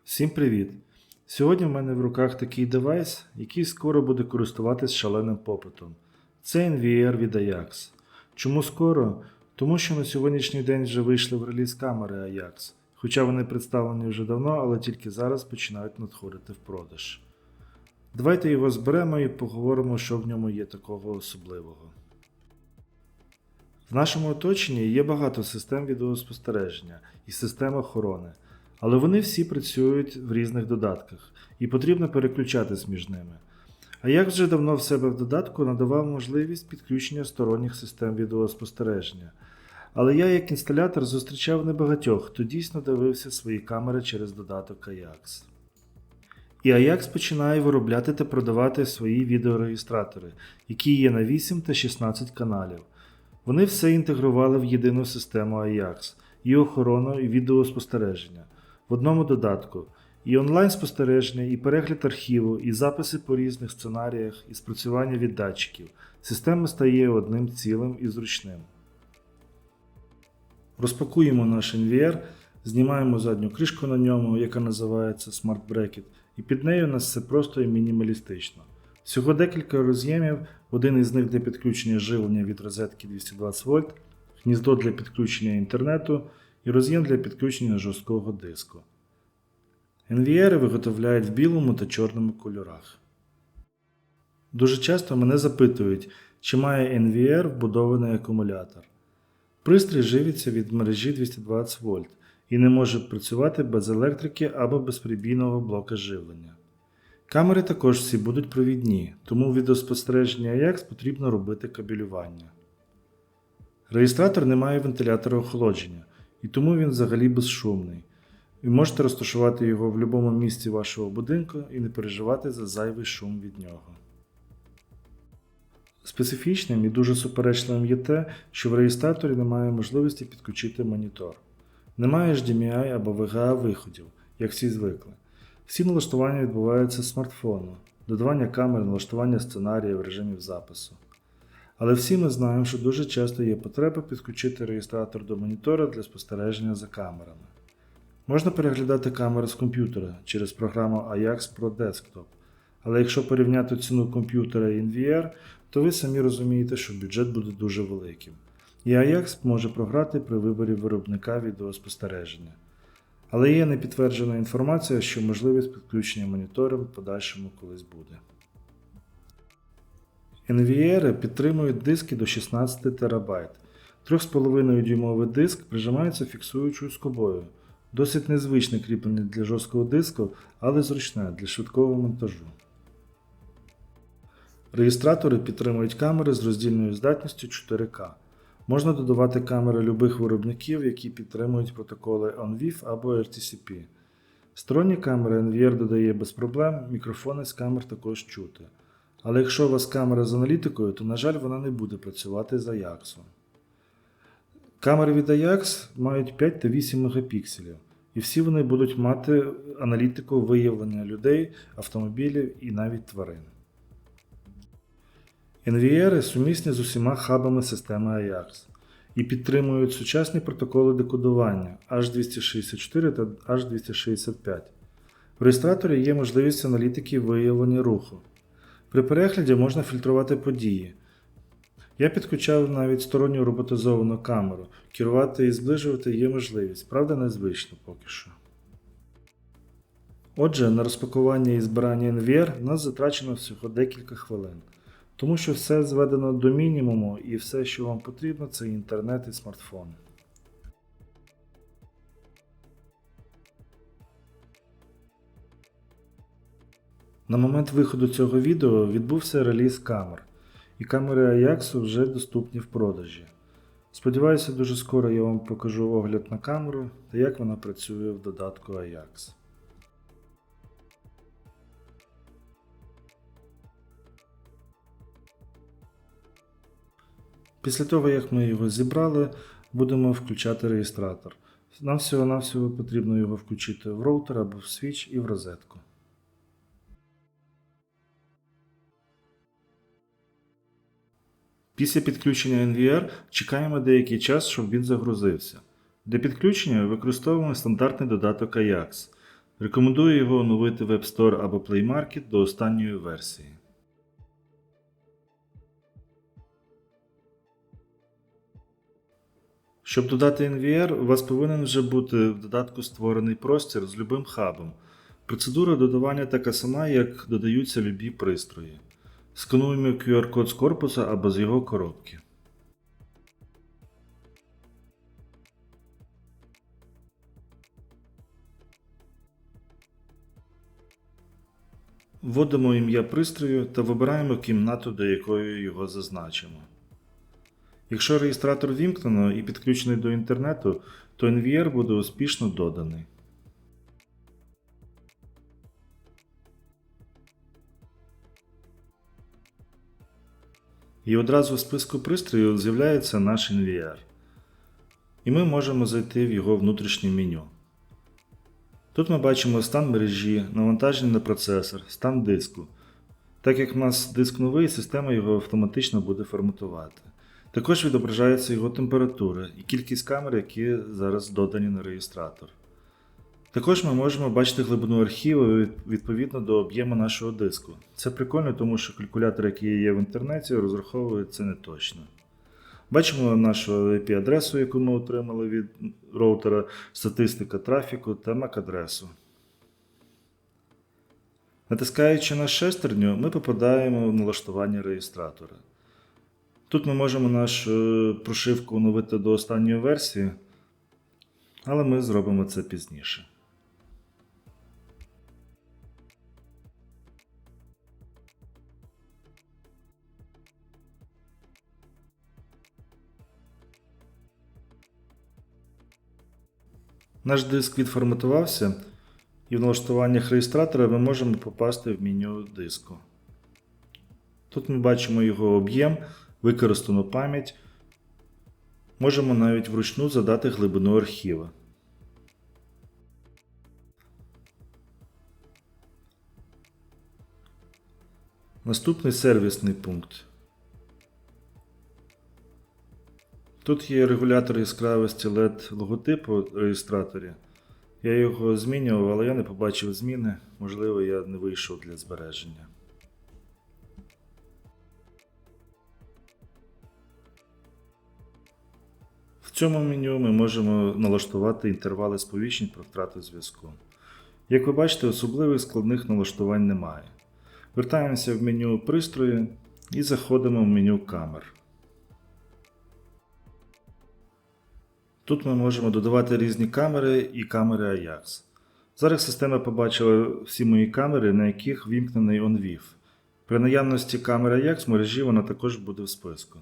Всім привіт! Сьогодні в мене в руках такий девайс, який скоро буде користуватись шаленим попитом. Це NVR від Ajax. Чому скоро? Тому що на сьогоднішній день вже вийшли в реліз камери Ajax. Хоча вони представлені вже давно, але тільки зараз починають надходити в продаж. Давайте його зберемо і поговоримо, що в ньому є такого особливого. В нашому оточенні є багато систем відеоспостереження і систем охорони. Але вони всі працюють в різних додатках і потрібно переключатись між ними. Ajax вже давно в себе в додатку надавав можливість підключення сторонніх систем відеоспостереження. Але я як інсталятор зустрічав небагатьох, хто дійсно дивився свої камери через додаток Ajax. І Ajax починає виробляти та продавати свої відеореєстратори, які є на 8 та 16 каналів. Вони все інтегрували в єдину систему Ajax, і охорону, і відеоспостереження. В одному додатку і онлайн-спостереження, і перегляд архіву, і записи по різних сценаріях, і спрацювання від датчиків. Система стає одним цілим і зручним. Розпакуємо наш NVR, знімаємо задню кришку на ньому, яка називається Smart Bracket, і під нею у нас все просто і мінімалістично. Всього декілька роз'ємів, один із них для підключення живлення від розетки 220 вольт, гніздо для підключення інтернету і роз'єм для підключення жорсткого диску. NVR виготовляють в білому та чорному кольорах. Дуже часто мене запитують, чи має NVR вбудований акумулятор. Пристрій живиться від мережі 220 вольт і не може працювати без електрики або безперебійного блока живлення. Камери також всі будуть провідні, тому у відеоспостереженні Ajax потрібно робити кабелювання. Реєстратор не має вентилятора охолодження, і тому він взагалі безшумний. Ви можете розташувати його в будь-якому місці вашого будинку і не переживати за зайвий шум від нього. Специфічним і дуже суперечливим є те, що в реєстраторі немає можливості підключити монітор. Немає HDMI або VGA виходів, як всі звикли. Всі налаштування відбуваються з смартфону, додавання камер, налаштування сценаріїв, режимів запису. Але всі ми знаємо, що дуже часто є потреба підключити реєстратор до монітора для спостереження за камерами. Можна переглядати камери з комп'ютера через програму Ajax Pro Desktop, але якщо порівняти ціну комп'ютера і NVR, то ви самі розумієте, що бюджет буде дуже великим. І Ajax може програти при виборі виробника відеоспостереження. Але є непідтверджена інформація, що можливість підключення монітором в подальшому колись буде. NVR підтримують диски до 16 ТБ. 3,5 дюймовий диск прижимається фіксуючою скобою. Досить незвичне кріплення для жорсткого диску, але зручне для швидкого монтажу. Реєстратори підтримують камери з роздільною здатністю 4К. Можна додавати камери любих виробників, які підтримують протоколи ONVIF або RTCP. Сторонні камери NVR додає без проблем, мікрофони з камер також чути. Але якщо у вас камера з аналітикою, то на жаль вона не буде працювати з Ajax. Камери від Ajax мають 5 та 8 мегапікселів, і всі вони будуть мати аналітику виявлення людей, автомобілів і навіть тварин. NVR сумісні з усіма хабами системи Ajax і підтримують сучасні протоколи декодування H264 та H265. В реєстраторі є можливість аналітики виявлення руху. При перегляді можна фільтрувати події. Я підключав навіть сторонню роботизовану камеру, керувати і зближувати є можливість, правда незвично поки що. Отже, на розпакування і збирання NVR нас затрачено всього декілька хвилин. Тому що все зведено до мінімуму і все, що вам потрібно, це інтернет і смартфон. На момент виходу цього відео відбувся реліз камер, і камери Ajax вже доступні в продажі. Сподіваюся, дуже скоро я вам покажу огляд на камеру та як вона працює в додатку Ajax. Після того, як ми його зібрали, будемо включати реєстратор. Нам всього-навсього потрібно його включити в роутер або в свіч і в розетку. Після підключення NVR чекаємо деякий час, щоб він загрузився. Для підключення використовуємо стандартний додаток Ajax. Рекомендую його оновити в App Store або Play Market до останньої версії. Щоб додати NVR, у вас повинен вже бути в додатку створений простір з любим хабом. Процедура додавання така сама, як додаються любі пристрої. Скануємо QR-код з корпуса або з його коробки. Вводимо ім'я пристрою та вибираємо кімнату, до якої його зазначимо. Якщо реєстратор вімкнено і підключений до інтернету, то NVR буде успішно доданий. І одразу в списку пристроїв з'являється наш NVR. І ми можемо зайти в його внутрішнє меню. Тут ми бачимо стан мережі, навантаження на процесор, стан диску. Так як в нас диск новий, система його автоматично буде форматувати. Також відображається його температура і кількість камер, які зараз додані на реєстратор. Також ми можемо бачити глибину архіву відповідно до об'єму нашого диску. Це прикольно, тому що калькулятор, який є в інтернеті, розраховує це неточно. Бачимо нашу IP-адресу, яку ми отримали від роутера, статистика трафіку та MAC-адресу. Натискаючи на шестерню, ми попадаємо в налаштування реєстратора. Тут ми можемо нашу прошивку оновити до останньої версії, але ми зробимо це пізніше. Наш диск відформатувався, і в налаштуваннях реєстратора ми можемо попасти в меню диску. Тут ми бачимо його об'єм, використану пам'ять. Можемо навіть вручну задати глибину архіва. Наступний сервісний пункт. Тут є регулятор яскравості LED логотипу в реєстраторі. Я його змінював, але я не побачив зміни, можливо, я не вийшов для збереження. В цьому меню ми можемо налаштувати інтервали сповіщень про втрату зв'язку. Як ви бачите, особливих складних налаштувань немає. Вертаємося в меню пристрої і заходимо в меню камер. Тут ми можемо додавати різні камери і камери AJAX. Зараз система побачила всі мої камери, на яких вімкнений OnVIF. При наявності камери AJAX в мережі вона також буде в списку.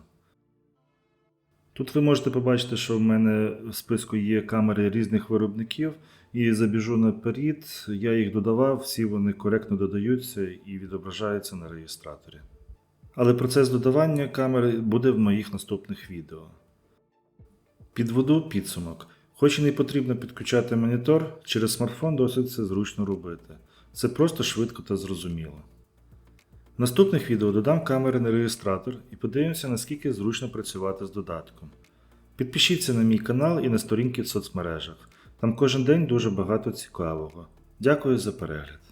Тут ви можете побачити, що в мене в списку є камери різних виробників, і забіжу наперед, я їх додавав, всі вони коректно додаються і відображаються на реєстраторі. Але процес додавання камери буде в моїх наступних відео. Підведу підсумок. Хоч і не потрібно підключати монітор, через смартфон досить це зручно робити. Це просто швидко та зрозуміло. В наступних відео додам камери на реєстратор і подивимося, наскільки зручно працювати з додатком. Підпишіться на мій канал і на сторінки в соцмережах. Там кожен день дуже багато цікавого. Дякую за перегляд.